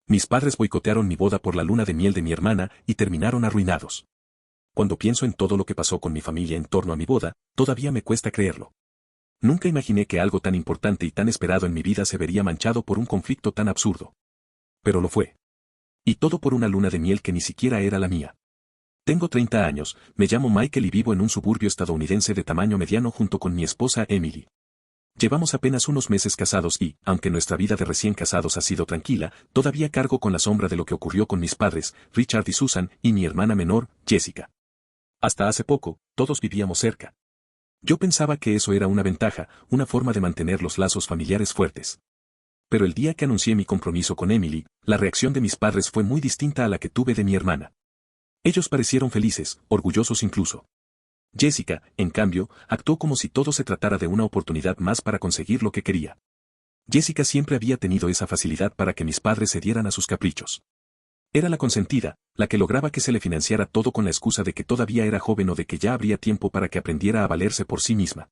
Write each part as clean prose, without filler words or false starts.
Mis padres boicotearon mi boda por la luna de miel de mi hermana y terminaron arruinados. Cuando pienso en todo lo que pasó con mi familia en torno a mi boda, todavía me cuesta creerlo. Nunca imaginé que algo tan importante y tan esperado en mi vida se vería manchado por un conflicto tan absurdo. Pero lo fue. Y todo por una luna de miel que ni siquiera era la mía. Tengo 30 años, me llamo Michael y vivo en un suburbio estadounidense de tamaño mediano junto con mi esposa Emily. Llevamos apenas unos meses casados y, aunque nuestra vida de recién casados ha sido tranquila, todavía cargo con la sombra de lo que ocurrió con mis padres, Richard y Susan, y mi hermana menor, Jessica. Hasta hace poco, todos vivíamos cerca. Yo pensaba que eso era una ventaja, una forma de mantener los lazos familiares fuertes. Pero el día que anuncié mi compromiso con Emily, la reacción de mis padres fue muy distinta a la que tuve de mi hermana. Ellos parecieron felices, orgullosos incluso. Jessica, en cambio, actuó como si todo se tratara de una oportunidad más para conseguir lo que quería. Jessica siempre había tenido esa facilidad para que mis padres cedieran a sus caprichos. Era la consentida, la que lograba que se le financiara todo con la excusa de que todavía era joven o de que ya habría tiempo para que aprendiera a valerse por sí misma.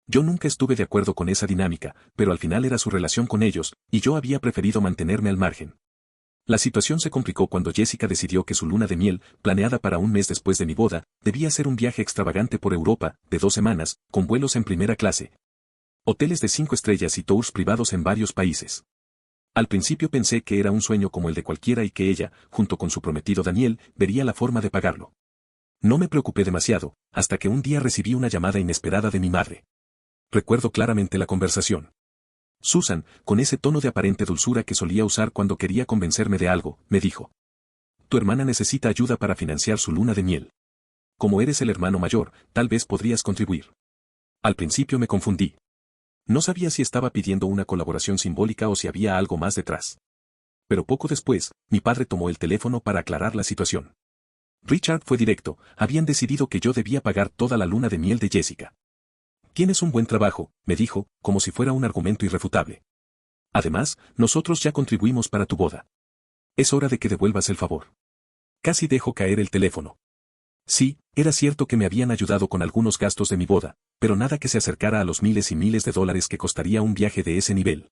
Yo nunca estuve de acuerdo con esa dinámica, pero al final era su relación con ellos, y yo había preferido mantenerme al margen. La situación se complicó cuando Jessica decidió que su luna de miel, planeada para un mes después de mi boda, debía ser un viaje extravagante por Europa, de 2 semanas, con vuelos en primera clase, hoteles de 5 estrellas y tours privados en varios países. Al principio pensé que era un sueño como el de cualquiera y que ella, junto con su prometido Daniel, vería la forma de pagarlo. No me preocupé demasiado, hasta que un día recibí una llamada inesperada de mi madre. Recuerdo claramente la conversación. Susan, con ese tono de aparente dulzura que solía usar cuando quería convencerme de algo, me dijo: tu hermana necesita ayuda para financiar su luna de miel. Como eres el hermano mayor, tal vez podrías contribuir. Al principio me confundí. No sabía si estaba pidiendo una colaboración simbólica o si había algo más detrás. Pero poco después, mi padre tomó el teléfono para aclarar la situación. Richard fue directo, habían decidido que yo debía pagar toda la luna de miel de Jessica. Tienes un buen trabajo, me dijo, como si fuera un argumento irrefutable. Además, nosotros ya contribuimos para tu boda. Es hora de que devuelvas el favor. Casi dejo caer el teléfono. Sí, era cierto que me habían ayudado con algunos gastos de mi boda, pero nada que se acercara a los miles y miles de dólares que costaría un viaje de ese nivel.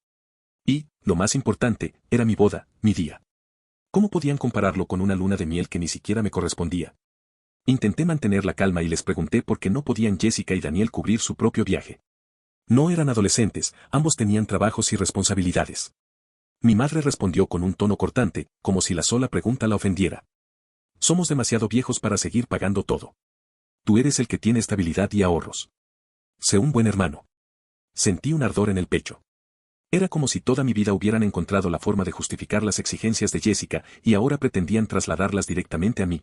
Y, lo más importante, era mi boda, mi día. ¿Cómo podían compararlo con una luna de miel que ni siquiera me correspondía? Intenté mantener la calma y les pregunté por qué no podían Jessica y Daniel cubrir su propio viaje. No eran adolescentes, ambos tenían trabajos y responsabilidades. Mi madre respondió con un tono cortante, como si la sola pregunta la ofendiera. Somos demasiado viejos para seguir pagando todo. Tú eres el que tiene estabilidad y ahorros. Sé un buen hermano. Sentí un ardor en el pecho. Era como si toda mi vida hubieran encontrado la forma de justificar las exigencias de Jessica y ahora pretendían trasladarlas directamente a mí.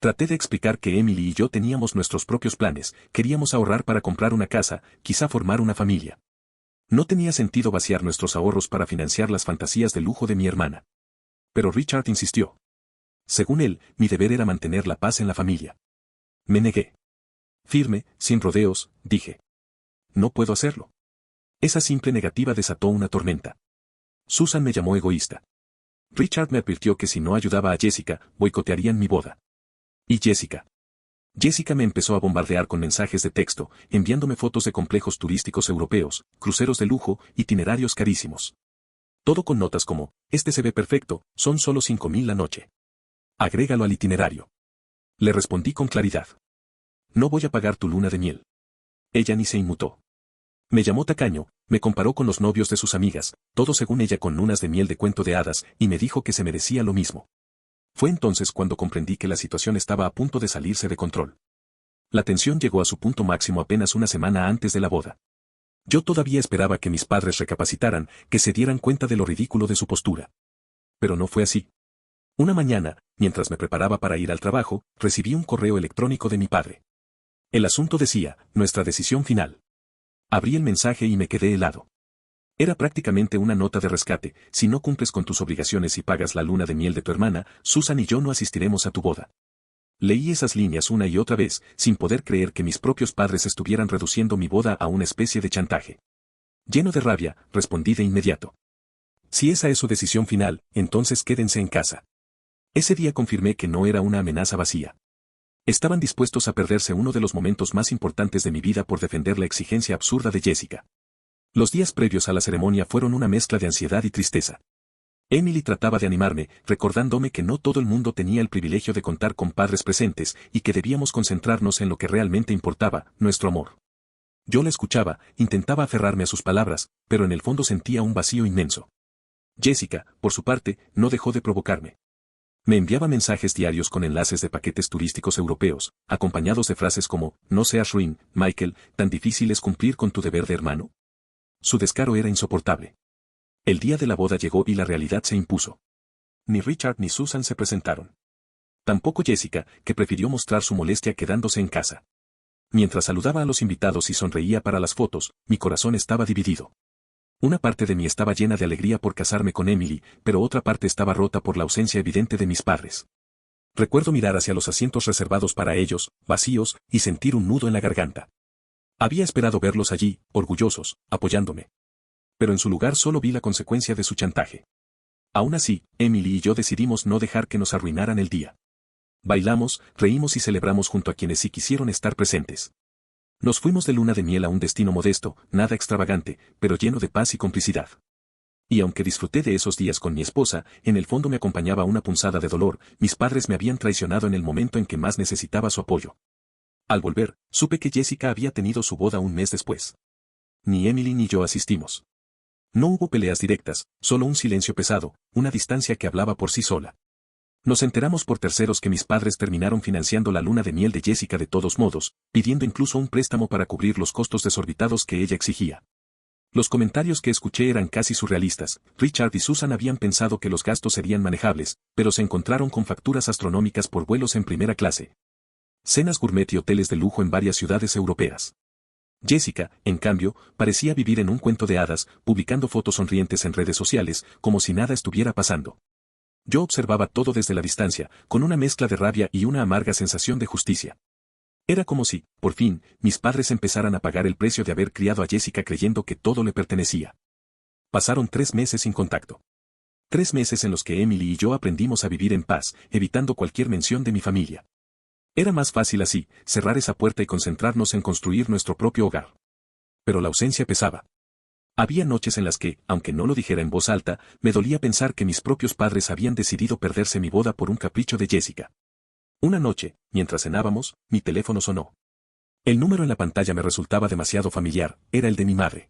Traté de explicar que Emily y yo teníamos nuestros propios planes, queríamos ahorrar para comprar una casa, quizá formar una familia. No tenía sentido vaciar nuestros ahorros para financiar las fantasías de lujo de mi hermana. Pero Richard insistió. Según él, mi deber era mantener la paz en la familia. Me negué. Firme, sin rodeos, dije. No puedo hacerlo. Esa simple negativa desató una tormenta. Susan me llamó egoísta. Richard me advirtió que si no ayudaba a Jessica, boicotearían mi boda. ¿Y Jessica? Jessica me empezó a bombardear con mensajes de texto, enviándome fotos de complejos turísticos europeos, cruceros de lujo, itinerarios carísimos. Todo con notas como: este se ve perfecto, son solo 5,000 la noche. Agrégalo al itinerario. Le respondí con claridad. No voy a pagar tu luna de miel. Ella ni se inmutó. Me llamó tacaño, me comparó con los novios de sus amigas, todo según ella con lunas de miel de cuento de hadas, y me dijo que se merecía lo mismo. Fue entonces cuando comprendí que la situación estaba a punto de salirse de control. La tensión llegó a su punto máximo apenas una semana antes de la boda. Yo todavía esperaba que mis padres recapacitaran, que se dieran cuenta de lo ridículo de su postura. Pero no fue así. Una mañana, mientras me preparaba para ir al trabajo, recibí un correo electrónico de mi padre. El asunto decía: nuestra decisión final. Abrí el mensaje y me quedé helado. Era prácticamente una nota de rescate: si no cumples con tus obligaciones y pagas la luna de miel de tu hermana, Susan y yo no asistiremos a tu boda. Leí esas líneas una y otra vez, sin poder creer que mis propios padres estuvieran reduciendo mi boda a una especie de chantaje. Lleno de rabia, respondí de inmediato. Si esa es su decisión final, entonces quédense en casa. Ese día confirmé que no era una amenaza vacía. Estaban dispuestos a perderse uno de los momentos más importantes de mi vida por defender la exigencia absurda de Jessica. Los días previos a la ceremonia fueron una mezcla de ansiedad y tristeza. Emily trataba de animarme, recordándome que no todo el mundo tenía el privilegio de contar con padres presentes y que debíamos concentrarnos en lo que realmente importaba, nuestro amor. Yo la escuchaba, intentaba aferrarme a sus palabras, pero en el fondo sentía un vacío inmenso. Jessica, por su parte, no dejó de provocarme. Me enviaba mensajes diarios con enlaces de paquetes turísticos europeos, acompañados de frases como, no seas ruin, Michael, ¿tan difícil es cumplir con tu deber de hermano? Su descaro era insoportable. El día de la boda llegó y la realidad se impuso. Ni Richard ni Susan se presentaron. Tampoco Jessica, que prefirió mostrar su molestia quedándose en casa. Mientras saludaba a los invitados y sonreía para las fotos, mi corazón estaba dividido. Una parte de mí estaba llena de alegría por casarme con Emily, pero otra parte estaba rota por la ausencia evidente de mis padres. Recuerdo mirar hacia los asientos reservados para ellos, vacíos, y sentir un nudo en la garganta. Había esperado verlos allí, orgullosos, apoyándome. Pero en su lugar solo vi la consecuencia de su chantaje. Aún así, Emily y yo decidimos no dejar que nos arruinaran el día. Bailamos, reímos y celebramos junto a quienes sí quisieron estar presentes. Nos fuimos de luna de miel a un destino modesto, nada extravagante, pero lleno de paz y complicidad. Y aunque disfruté de esos días con mi esposa, en el fondo me acompañaba una punzada de dolor, mis padres me habían traicionado en el momento en que más necesitaba su apoyo. Al volver, supe que Jessica había tenido su boda un mes después. Ni Emily ni yo asistimos. No hubo peleas directas, solo un silencio pesado, una distancia que hablaba por sí sola. Nos enteramos por terceros que mis padres terminaron financiando la luna de miel de Jessica de todos modos, pidiendo incluso un préstamo para cubrir los costos desorbitados que ella exigía. Los comentarios que escuché eran casi surrealistas. Richard y Susan habían pensado que los gastos serían manejables, pero se encontraron con facturas astronómicas por vuelos en primera clase. Cenas gourmet y hoteles de lujo en varias ciudades europeas. Jessica, en cambio, parecía vivir en un cuento de hadas, publicando fotos sonrientes en redes sociales, como si nada estuviera pasando. Yo observaba todo desde la distancia, con una mezcla de rabia y una amarga sensación de justicia. Era como si, por fin, mis padres empezaran a pagar el precio de haber criado a Jessica creyendo que todo le pertenecía. Pasaron 3 meses sin contacto. 3 meses en los que Emily y yo aprendimos a vivir en paz, evitando cualquier mención de mi familia. Era más fácil así, cerrar esa puerta y concentrarnos en construir nuestro propio hogar. Pero la ausencia pesaba. Había noches en las que, aunque no lo dijera en voz alta, me dolía pensar que mis propios padres habían decidido perderse mi boda por un capricho de Jessica. Una noche, mientras cenábamos, mi teléfono sonó. El número en la pantalla me resultaba demasiado familiar, era el de mi madre.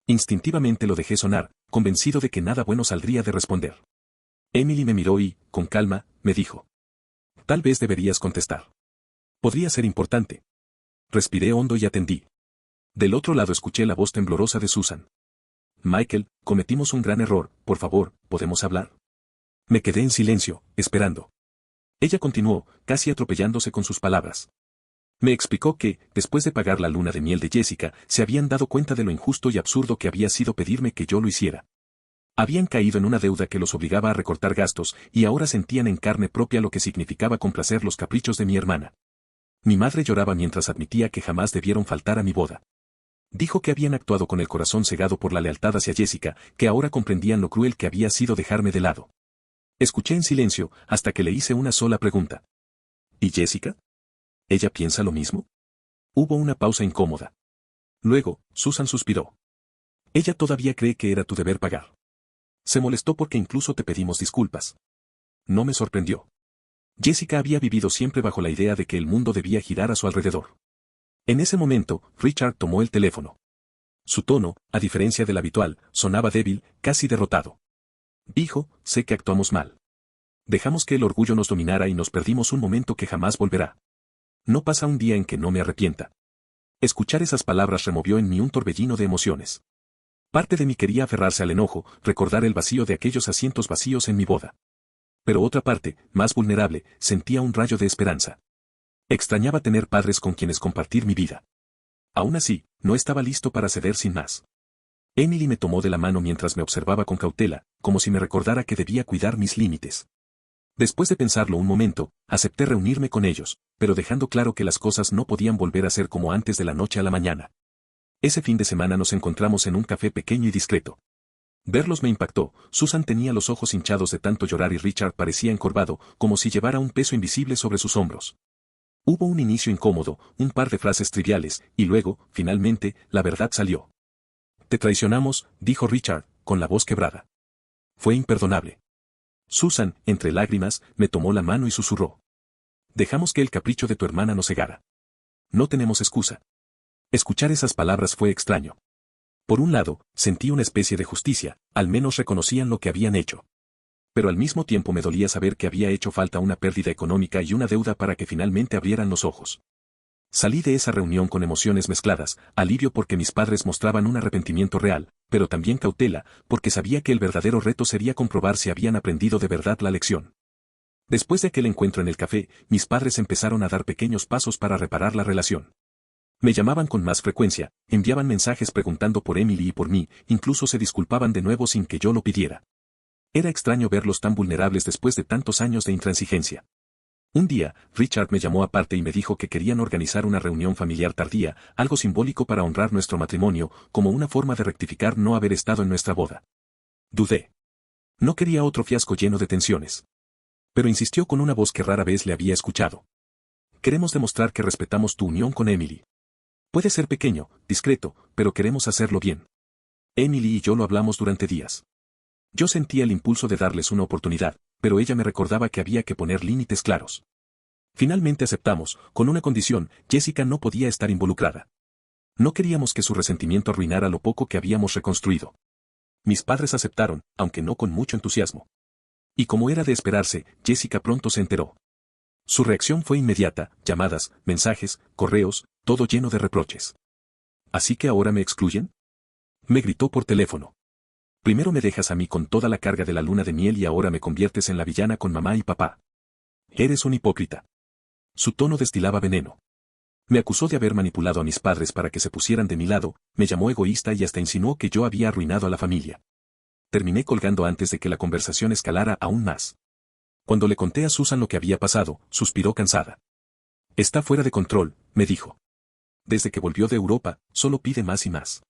Instintivamente lo dejé sonar, convencido de que nada bueno saldría de responder. Emily me miró y, con calma, me dijo: tal vez deberías contestar. Podría ser importante. Respiré hondo y atendí. Del otro lado escuché la voz temblorosa de Susan. Michael, cometimos un gran error, por favor, ¿podemos hablar? Me quedé en silencio, esperando. Ella continuó, casi atropellándose con sus palabras. Me explicó que, después de pagar la luna de miel de Jessica, se habían dado cuenta de lo injusto y absurdo que había sido pedirme que yo lo hiciera. Habían caído en una deuda que los obligaba a recortar gastos, y ahora sentían en carne propia lo que significaba complacer los caprichos de mi hermana. Mi madre lloraba mientras admitía que jamás debieron faltar a mi boda. Dijo que habían actuado con el corazón cegado por la lealtad hacia Jessica, que ahora comprendían lo cruel que había sido dejarme de lado. Escuché en silencio, hasta que le hice una sola pregunta. ¿Y Jessica? ¿Ella piensa lo mismo? Hubo una pausa incómoda. Luego, Susan suspiró. Ella todavía cree que era tu deber pagar. Se molestó porque incluso te pedimos disculpas. No me sorprendió. Jessica había vivido siempre bajo la idea de que el mundo debía girar a su alrededor. En ese momento, Richard tomó el teléfono. Su tono, a diferencia del habitual, sonaba débil, casi derrotado. Dijo: sé que actuamos mal. Dejamos que el orgullo nos dominara y nos perdimos un momento que jamás volverá. No pasa un día en que no me arrepienta. Escuchar esas palabras removió en mí un torbellino de emociones. Parte de mí quería aferrarse al enojo, recordar el vacío de aquellos asientos vacíos en mi boda. Pero otra parte, más vulnerable, sentía un rayo de esperanza. Extrañaba tener padres con quienes compartir mi vida. Aún así, no estaba listo para ceder sin más. Emily me tomó de la mano mientras me observaba con cautela, como si me recordara que debía cuidar mis límites. Después de pensarlo un momento, acepté reunirme con ellos, pero dejando claro que las cosas no podían volver a ser como antes de la noche a la mañana. Ese fin de semana nos encontramos en un café pequeño y discreto. Verlos me impactó. Susan tenía los ojos hinchados de tanto llorar y Richard parecía encorvado, como si llevara un peso invisible sobre sus hombros. Hubo un inicio incómodo, un par de frases triviales, y luego, finalmente, la verdad salió. Te traicionamos, dijo Richard, con la voz quebrada. Fue imperdonable. Susan, entre lágrimas, me tomó la mano y susurró. Dejamos que el capricho de tu hermana nos cegara. No tenemos excusa. Escuchar esas palabras fue extraño. Por un lado, sentí una especie de justicia, al menos reconocían lo que habían hecho. Pero al mismo tiempo me dolía saber que había hecho falta una pérdida económica y una deuda para que finalmente abrieran los ojos. Salí de esa reunión con emociones mezcladas, alivio porque mis padres mostraban un arrepentimiento real, pero también cautela, porque sabía que el verdadero reto sería comprobar si habían aprendido de verdad la lección. Después de aquel encuentro en el café, mis padres empezaron a dar pequeños pasos para reparar la relación. Me llamaban con más frecuencia, enviaban mensajes preguntando por Emily y por mí, incluso se disculpaban de nuevo sin que yo lo pidiera. Era extraño verlos tan vulnerables después de tantos años de intransigencia. Un día, Richard me llamó aparte y me dijo que querían organizar una reunión familiar tardía, algo simbólico para honrar nuestro matrimonio, como una forma de rectificar no haber estado en nuestra boda. Dudé. No quería otro fiasco lleno de tensiones. Pero insistió con una voz que rara vez le había escuchado. Queremos demostrar que respetamos tu unión con Emily. Puede ser pequeño, discreto, pero queremos hacerlo bien. Emily y yo lo hablamos durante días. Yo sentía el impulso de darles una oportunidad, pero ella me recordaba que había que poner límites claros. Finalmente aceptamos, con una condición: Jessica no podía estar involucrada. No queríamos que su resentimiento arruinara lo poco que habíamos reconstruido. Mis padres aceptaron, aunque no con mucho entusiasmo. Y como era de esperarse, Jessica pronto se enteró. Su reacción fue inmediata: llamadas, mensajes, correos, todo lleno de reproches. ¿Así que ahora me excluyen?, me gritó por teléfono. Primero me dejas a mí con toda la carga de la luna de miel y ahora me conviertes en la villana con mamá y papá. Eres un hipócrita. Su tono destilaba veneno. Me acusó de haber manipulado a mis padres para que se pusieran de mi lado, me llamó egoísta y hasta insinuó que yo había arruinado a la familia. Terminé colgando antes de que la conversación escalara aún más. Cuando le conté a Susan lo que había pasado, suspiró cansada. Está fuera de control, me dijo. Desde que volvió de Europa, solo pide más y más.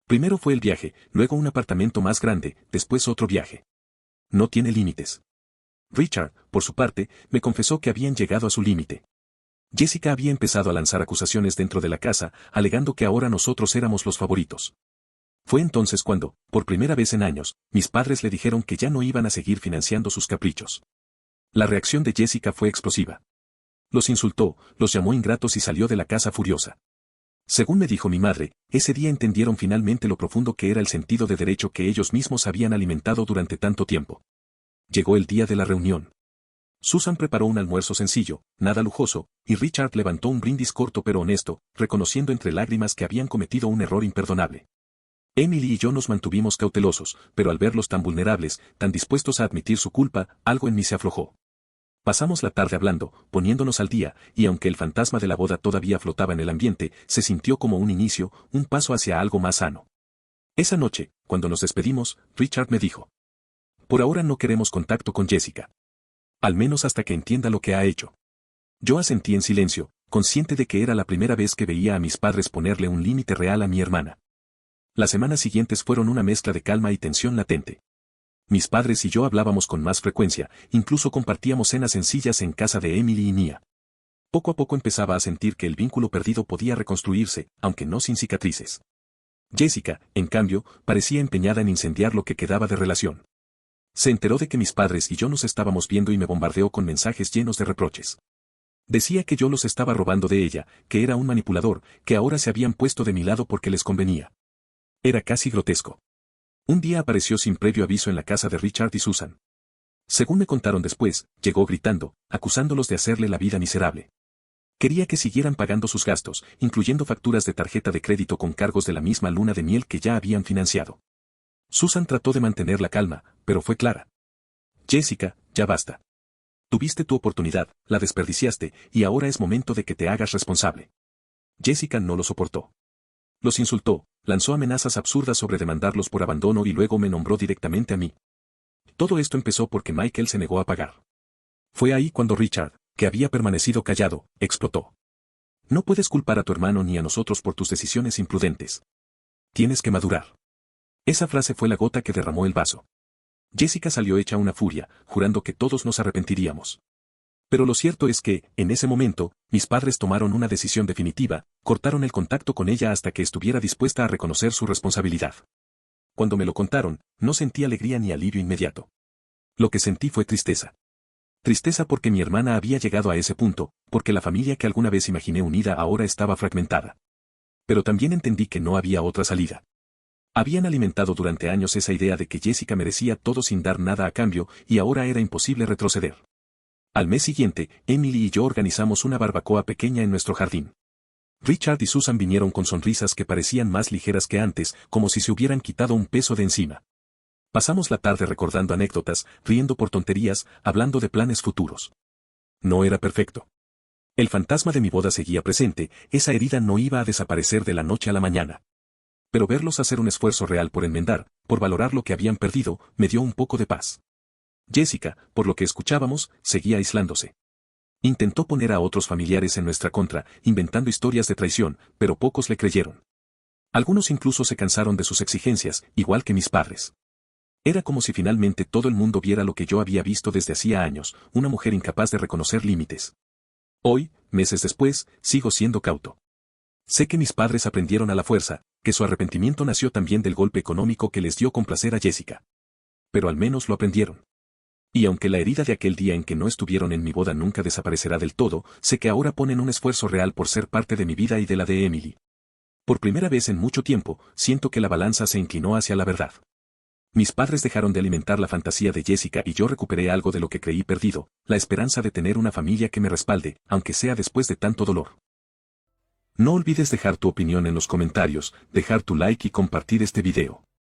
Primero fue el viaje, luego un apartamento más grande, después otro viaje. No tiene límites. Richard, por su parte, me confesó que habían llegado a su límite. Jessica había empezado a lanzar acusaciones dentro de la casa, alegando que ahora nosotros éramos los favoritos. Fue entonces cuando, por primera vez en años, mis padres le dijeron que ya no iban a seguir financiando sus caprichos. La reacción de Jessica fue explosiva. Los insultó, los llamó ingratos y salió de la casa furiosa. Según me dijo mi madre, ese día entendieron finalmente lo profundo que era el sentido de derecho que ellos mismos habían alimentado durante tanto tiempo. Llegó el día de la reunión. Susan preparó un almuerzo sencillo, nada lujoso, y Richard levantó un brindis corto pero honesto, reconociendo entre lágrimas que habían cometido un error imperdonable. Emily y yo nos mantuvimos cautelosos, pero al verlos tan vulnerables, tan dispuestos a admitir su culpa, algo en mí se aflojó. Pasamos la tarde hablando, poniéndonos al día, y aunque el fantasma de la boda todavía flotaba en el ambiente, se sintió como un inicio, un paso hacia algo más sano. Esa noche, cuando nos despedimos, Richard me dijo: por ahora no queremos contacto con Jessica. Al menos hasta que entienda lo que ha hecho. Yo asentí en silencio, consciente de que era la primera vez que veía a mis padres ponerle un límite real a mi hermana. Las semanas siguientes fueron una mezcla de calma y tensión latente. Mis padres y yo hablábamos con más frecuencia, incluso compartíamos cenas sencillas en casa de Emily y Nia. Poco a poco empezaba a sentir que el vínculo perdido podía reconstruirse, aunque no sin cicatrices. Jessica, en cambio, parecía empeñada en incendiar lo que quedaba de relación. Se enteró de que mis padres y yo nos estábamos viendo y me bombardeó con mensajes llenos de reproches. Decía que yo los estaba robando de ella, que era un manipulador, que ahora se habían puesto de mi lado porque les convenía. Era casi grotesco. Un día apareció sin previo aviso en la casa de Richard y Susan. Según me contaron después, llegó gritando, acusándolos de hacerle la vida miserable. Quería que siguieran pagando sus gastos, incluyendo facturas de tarjeta de crédito con cargos de la misma luna de miel que ya habían financiado. Susan trató de mantener la calma, pero fue clara. Jessica, ya basta. Tuviste tu oportunidad, la desperdiciaste, y ahora es momento de que te hagas responsable. Jessica no lo soportó. Los insultó, lanzó amenazas absurdas sobre demandarlos por abandono y luego me nombró directamente a mí. Todo esto empezó porque Michael se negó a pagar. Fue ahí cuando Richard, que había permanecido callado, explotó. No puedes culpar a tu hermano ni a nosotros por tus decisiones imprudentes. Tienes que madurar. Esa frase fue la gota que derramó el vaso. Jessica salió hecha una furia, jurando que todos nos arrepentiríamos. Pero lo cierto es que, en ese momento, mis padres tomaron una decisión definitiva, cortaron el contacto con ella hasta que estuviera dispuesta a reconocer su responsabilidad. Cuando me lo contaron, no sentí alegría ni alivio inmediato. Lo que sentí fue tristeza. Tristeza porque mi hermana había llegado a ese punto, porque la familia que alguna vez imaginé unida ahora estaba fragmentada. Pero también entendí que no había otra salida. Habían alimentado durante años esa idea de que Jessica merecía todo sin dar nada a cambio y ahora era imposible retroceder. Al mes siguiente, Emily y yo organizamos una barbacoa pequeña en nuestro jardín. Richard y Susan vinieron con sonrisas que parecían más ligeras que antes, como si se hubieran quitado un peso de encima. Pasamos la tarde recordando anécdotas, riendo por tonterías, hablando de planes futuros. No era perfecto. El fantasma de mi boda seguía presente, esa herida no iba a desaparecer de la noche a la mañana. Pero verlos hacer un esfuerzo real por enmendar, por valorar lo que habían perdido, me dio un poco de paz. Jessica, por lo que escuchábamos, seguía aislándose. Intentó poner a otros familiares en nuestra contra, inventando historias de traición, pero pocos le creyeron. Algunos incluso se cansaron de sus exigencias, igual que mis padres. Era como si finalmente todo el mundo viera lo que yo había visto desde hacía años, una mujer incapaz de reconocer límites. Hoy, meses después, sigo siendo cauto. Sé que mis padres aprendieron a la fuerza, que su arrepentimiento nació también del golpe económico que les dio complacer a Jessica. Pero al menos lo aprendieron. Y aunque la herida de aquel día en que no estuvieron en mi boda nunca desaparecerá del todo, sé que ahora ponen un esfuerzo real por ser parte de mi vida y de la de Emily. Por primera vez en mucho tiempo, siento que la balanza se inclinó hacia la verdad. Mis padres dejaron de alimentar la fantasía de Jessica y yo recuperé algo de lo que creí perdido, la esperanza de tener una familia que me respalde, aunque sea después de tanto dolor. No olvides dejar tu opinión en los comentarios, dejar tu like y compartir este video.